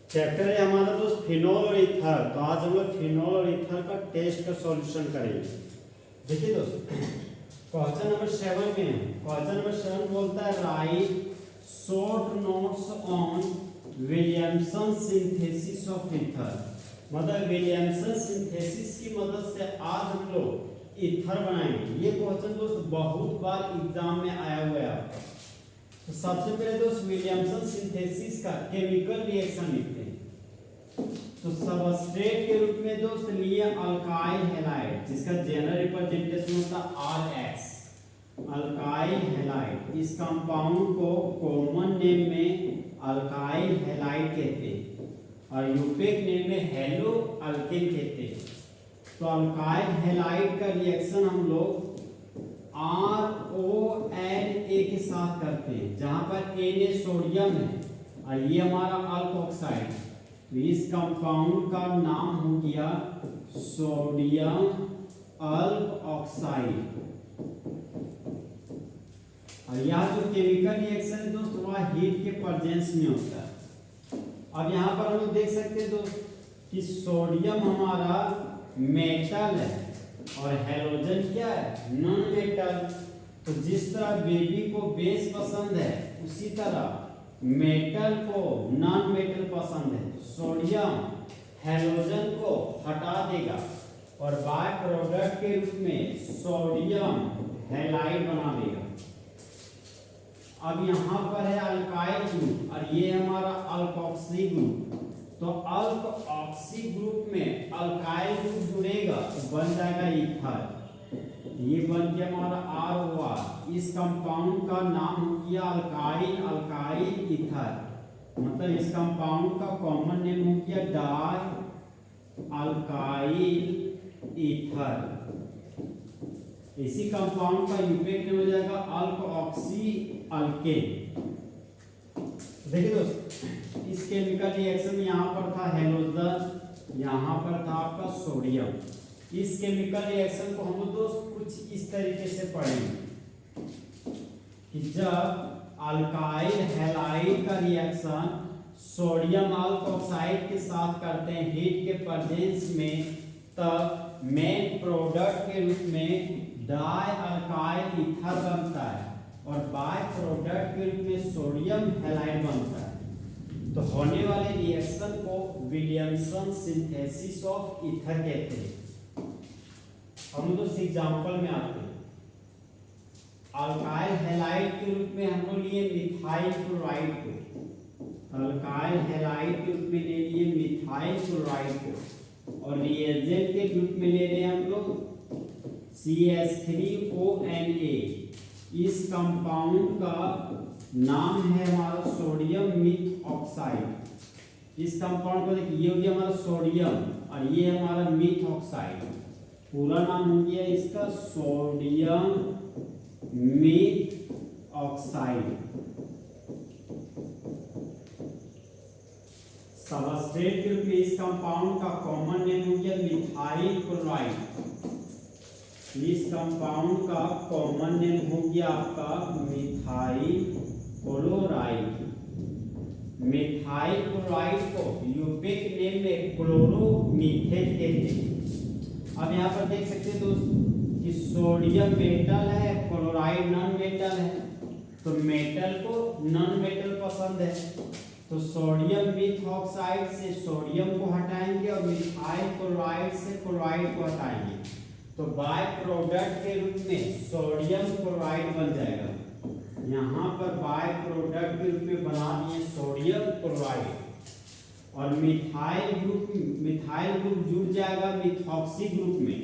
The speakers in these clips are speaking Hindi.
चैप्टर है हमारा दोस्त फिनोल और ईथर। तो आज हम लोग फिनोल और ईथर का टेस्ट का सॉल्यूशन करेंगे। देखिए दोस्त, क्वेश्चन नंबर 7 में है। क्वेश्चन नंबर 7 बोलता है right short notes on Williamson synthesis of ether. मतलब विलियमसन सिंथेसिस की मदद से आज हम लोग ईथर बनाएंगे। ये क्वेश्चन दोस्त बहुत बार एग्जाम में आया हुआ है। तो सबसे पहले दोस्त विलियमसन सिंथेसिस का केमिकल रिएक्शन लिखते हैं। तो सबस्ट्रेट के रूप में दोस्त लिए अल्काइल हैलाइड, जिसका जनरल रिप्रेजेंटेशन होता है RX, अल्काइल हैलाइड। इस कंपाउंड को कॉमन नेम में अल्काइल हैलाइड कहते हैं और यूपेक नेम में हेलो अल्केन कहते हैं। तो अल्काइल हैलाइड का रिएक्शन हम लोग RONA के साथ करते हैं, जहां पर Na सोडियम है और ये हमारा अल्कोक्साइड। तो इस कंपाउंड का नाम हो गया सोडियम अल्क ऑक्साइड। और यह जो केमिकल रिएक्शन है दोस्त वह हीट के प्रेजेंस में होता है। अब यहाँ पर हम लोग देख सकते हैं दोस्त कि सोडियम हमारा मेटल है और हैलोजन क्या है, नॉन मेटल। तो जिस तरह बेबी को बेस पसंद है उसी तरह मेटल को नॉन मेटल पसंद है। सोडियम हैलोजन को हटा देगा और बाय प्रोडक्ट के रूप में सोडियम हैलाइड बना देगा। अब यहाँ पर है अल्काइल ग्रुप और ये हमारा अल्कोक्सी ग्रुप। तो अल्कोक्सी ग्रुप में अल्काइल ग्रुप जुड़ेगा तो बन जाएगा ईथर। ये बन गया हमारा ROR। इस कंपाउंड का नाम हो गया अल्काइल ईथर। मतलब इस कंपाउंड का कॉमन नेम हो गया डाई अल्काइल ईथर। इसी कंपाउंड का यूपेक नेम हो जाएगा अल्कोक्सी अल्केन। देखिए दोस्त, इस केमिकल रिएक्शन में यहाँ पर था हेलोजन, यहाँ पर था आपका सोडियम। इस केमिकल रिएक्शन को हम दोस्त कुछ इस तरीके से पढ़ेंगे कि जब अल्काइल हैलाइड का रिएक्शन सोडियम अल्कोक्साइड के साथ करते हैं हीट के प्रेजेंस में, तब मेन प्रोडक्ट के रूप में डाई अल्काइल ईथर बनता है और बाय प्रोडक्ट के रूप में सोडियम हैलाइड बनता है। तो होने वाले रिएक्शन को विलियमसन सिंथेसिस ऑफ ईथर कहते हैं। हम लोग एग्जांपल में आते हैं। अल्काइल हैलाइड के रूप में हम लोग लिए मिथाइल क्लोराइड को, अल्काइल हैलाइड के रूप में ले लिए मिथाइल क्लोराइड को और रिएजेंट के रूप में ले रहे हैं हम लोग CH3ONA। इस कंपाउंड का नाम है हमारा सोडियम मिथ ऑक्साइड। इस कंपाउंड को देखिए, ये हो गया हमारा सोडियम और ये हमारा मिथ ऑक्साइड। पूरा नाम हो गया इसका सोडियम मिथ ऑक्साइड। सबस्ट्रेट के रूप में इस कंपाउंड का कॉमन नेम हो गया मिथाइल क्लोराइड। इस कंपाउंड का कॉमन नेम हो गया आपका मिथाइल क्लोराइड। मिथाइल क्लोराइड को यूपेक नेम में क्लोरोमीथेन कहते हैं। अब यहाँ पर देख सकते हैं दोस्त कि सोडियम मेटल है, क्लोराइड नॉन मेटल है। तो मेटल को नॉन मेटल पसंद है, तो सोडियम मिथ ऑक्साइड से सोडियम को हटाएंगे और मिथाइल क्लोराइड से क्लोराइड को हटाएंगे। तो बाय प्रोडक्ट के रूप में सोडियम क्लोराइड बन जाएगा। यहाँ पर बाय प्रोडक्ट के रूप में बना दिए सोडियम क्लोराइड और मिथाइल ग्रुप जुड़ जाएगा मिथॉक्सी ग्रुप में।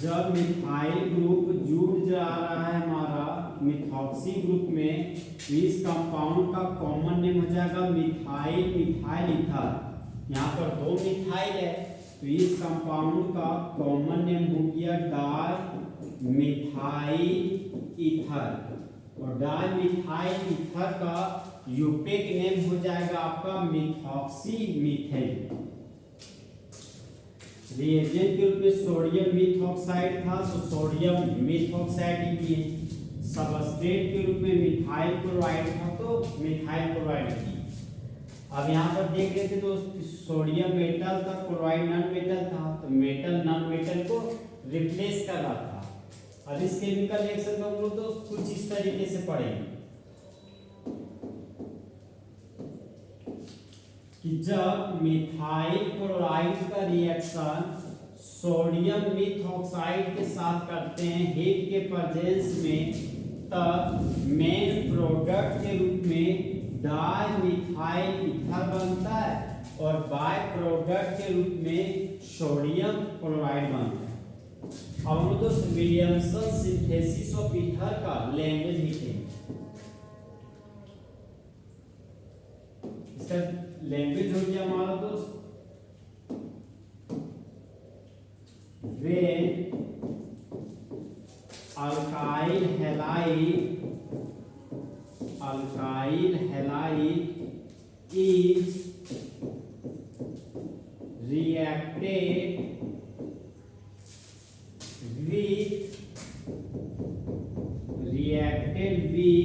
जब मिथाइल ग्रुप जुड़ जा रहा है हमारा मिथॉक्सी ग्रुप में, इस कंपाउंड का कॉमन नेम हो जाएगा मिथाइल ईथर। यहाँ पर 2 मिथाइल है तो इस कंपाउंड का कॉमन नेम हो गया डाई मिथाइल ईथर और डाई मिथाइल ईथर का यूपेक नेम हो जाएगा आपका मिथॉक्सी मीथेन। रिएजेंट के रूप में सोडियम मिथ ऑक्साइड था तो सोडियम मिथ ऑक्साइड लिए। सबस्ट्रेट के रूप में मिथाइल क्लोराइड था तो मिथाइल क्लोराइड की। अब यहाँ पर देख रहे थे दोस्त, सोडियम मेटल था, क्लोराइड नॉन मेटल था, तो मेटल नॉन मेटल को रिप्लेस कर रहा था। अब इस केमिकल रिएक्शन को हम लोग दोस्त कुछ इस तरीके से पढ़ेंगे कि जब मिथाइल क्लोराइड का रिएक्शन सोडियम मिथऑक्साइड के साथ करते हैं हीट के प्रेजेंस में, तब मेन प्रोडक्ट के रूप में डाइमिथाइल ईथर बनता है और बाय प्रोडक्ट के रूप में सोडियम क्लोराइड बनता है। अब हम दोस्त विलियमसन सिंथेसिस ऑफ ईथर का लैंग्वेज लिखेंगे। इसका लैंग्वेज हो गया हमारा दोस्त, when alkyl halide is reacted with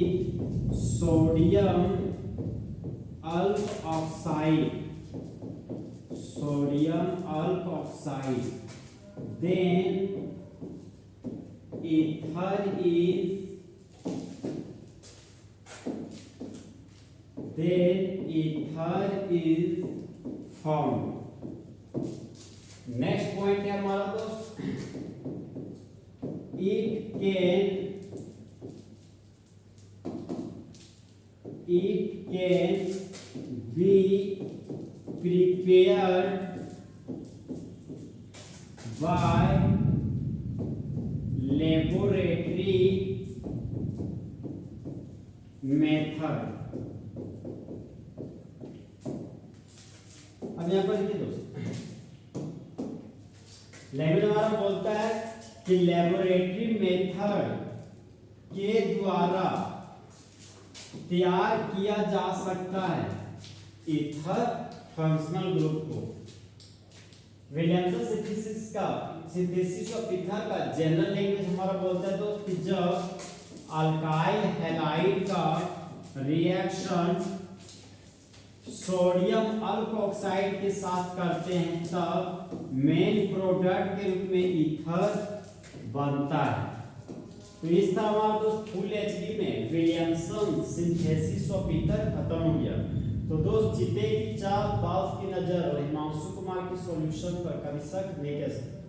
sodium alkoxide, then ether is formed. Next point है हमारा दोस्त, it can be prepared by laboratory method। अब यहां पर देखिए दोस्त, लैंग्वेज हमारा बोलता है कि लेबोरेटरी मेथड के द्वारा तैयार किया जा सकता है ईथर फंक्शनल ग्रुप को। विलियमसन सिंथेसिस ऑफ ईथर का जनरल लैंग्वेज हमारा बोलता है दोस्त कि जब अल्काइल हैलाइड का रिएक्शन सोडियम अल्कोक्साइड के साथ करते हैं, तब मेन प्रोडक्ट के रूप में ईथर बनता है। तो इस तरह हमारा दोस्त फुल एचडी में विलियमसन सिंथेसिस ऑफ ईथर खत्म हो गया। तो दोस्त चिते की चाल, बाल्स की नजर और हिमांशु कुमार की सॉल्यूशन पर कभी शक नहीं कर सकते।